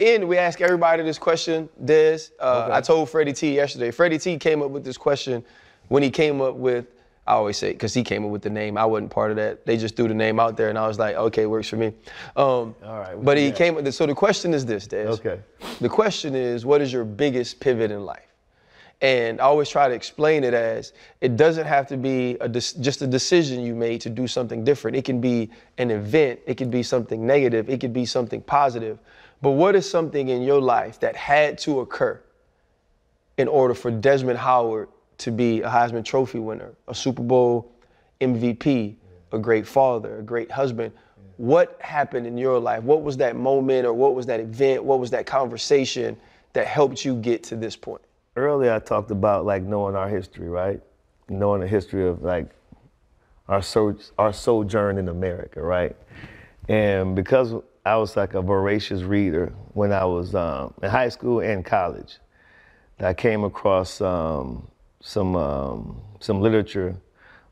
And we ask everybody this question, Des. Okay. I told Freddie T yesterday. Freddie T came up with this question when he came up with, I always say, because he came up with the name. I wasn't part of that. They just threw the name out there, and I was like, okay, works for me. All right. But he came with this. So the question is this, Des. Okay. The question is, what is your biggest pivot in life? And I always try to explain it as, it doesn't have to be just a decision you made to do something different. It can be an event. It could be something negative. It could be something positive. But what is something in your life that had to occur in order for Desmond Howard to be a Heisman Trophy winner, a Super Bowl MVP, a great father, a great husband? What happened in your life? What was that moment, or what was that event? What was that conversation that helped you get to this point? Earlier I talked about like knowing our history, right? Knowing the history of like our sojourn in America, right? And because I was like a voracious reader when I was in high school and college, I came across some literature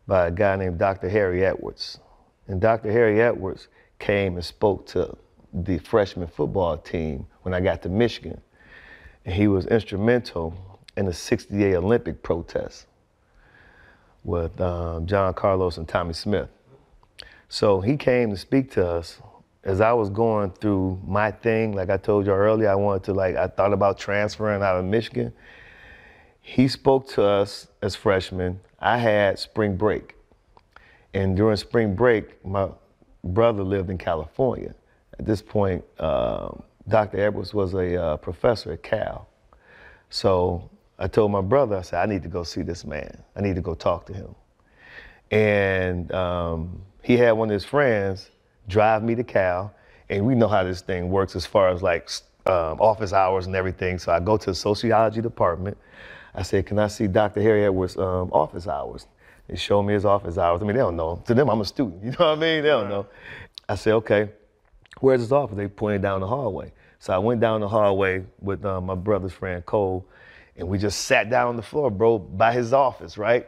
by a guy named Dr. Harry Edwards. And Dr. Harry Edwards came and spoke to the freshman football team when I got to Michigan. And he was instrumental in the '68 Olympic protest with John Carlos and Tommy Smith. So he came to speak to us as I was going through my thing. Like I told you earlier, I thought about transferring out of Michigan. He spoke to us as freshmen. I had spring break. And during spring break, my brother lived in California. At this point, Dr. Edwards was a professor at Cal. So I told my brother, I said, I need to go see this man. I need to go talk to him. And he had one of his friends drive me to Cal, and we know how this thing works as far as like office hours and everything. So I go to the sociology department. I said, can I see Dr. Harry Edwards' office hours? They showed me his office hours. I mean, they don't know. To them, I'm a student. You know what I mean? They don't know. I said, okay, where's his office? They pointed down the hallway. So I went down the hallway with my brother's friend, Cole, and we just sat down on the floor, bro, by his office, right?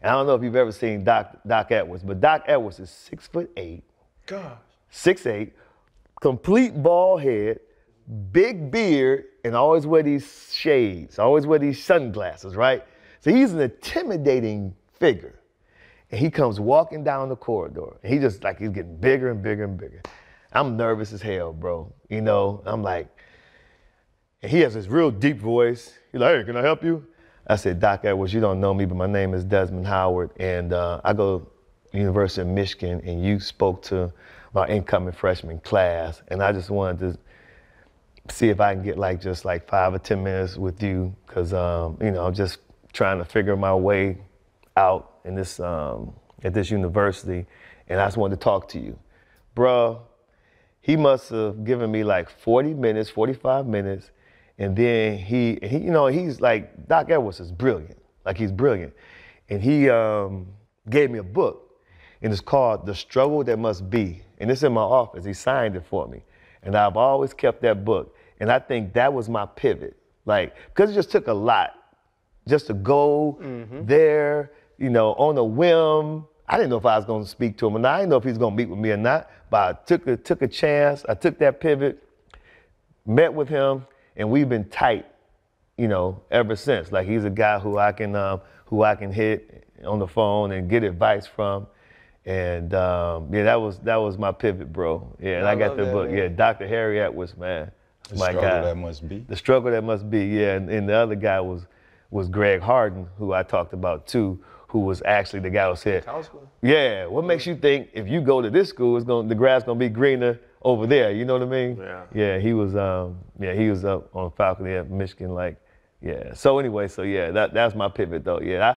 And I don't know if you've ever seen Doc Edwards, but Doc Edwards is 6'8". Gosh. 6'8", complete bald head, big beard, and always wear these shades, always wear these sunglasses, right? So he's an intimidating figure. And he comes walking down the corridor, and he just like, he's getting bigger and bigger and bigger. I'm nervous as hell, bro. You know, I'm like, and he has this real deep voice. He's like, hey, can I help you? I said, Doc Edwards, you don't know me, but my name is Desmond Howard, and I go University of Michigan, and you spoke to my incoming freshman class, and I just wanted to see if I can get like just like 5 or 10 minutes with you, because you know, I'm just trying to figure my way out in this at this university, and I just wanted to talk to you. Bruh, he must have given me like 40 minutes, 45 minutes, and then he you know, he's like, Doc Edwards is brilliant, like he's brilliant, and he gave me a book. And it's called The Struggle That Must Be. And it's in my office. He signed it for me. And I've always kept that book. And I think that was my pivot. Like, because it just took a lot just to go there, you know, on a whim. I didn't know if I was going to speak to him or not. I didn't know if he was going to meet with me or not. But I took a chance. I took that pivot, met with him, and we've been tight, you know, ever since. Like, he's a guy who I can hit on the phone and get advice from. And yeah, that was my pivot, bro. Yeah, and I got the book. Man. Yeah, Dr. Harry Edwards, man. The struggle that must be. The struggle that must be. Yeah, and the other guy was Greg Harden, who I talked about too, who was actually the guy who said, yeah, what makes you think if you go to this school, the grass gonna be greener over there? You know what I mean? Yeah. Yeah, he was up on faculty at Michigan, like, yeah. So anyway, so yeah, that's my pivot though. Yeah.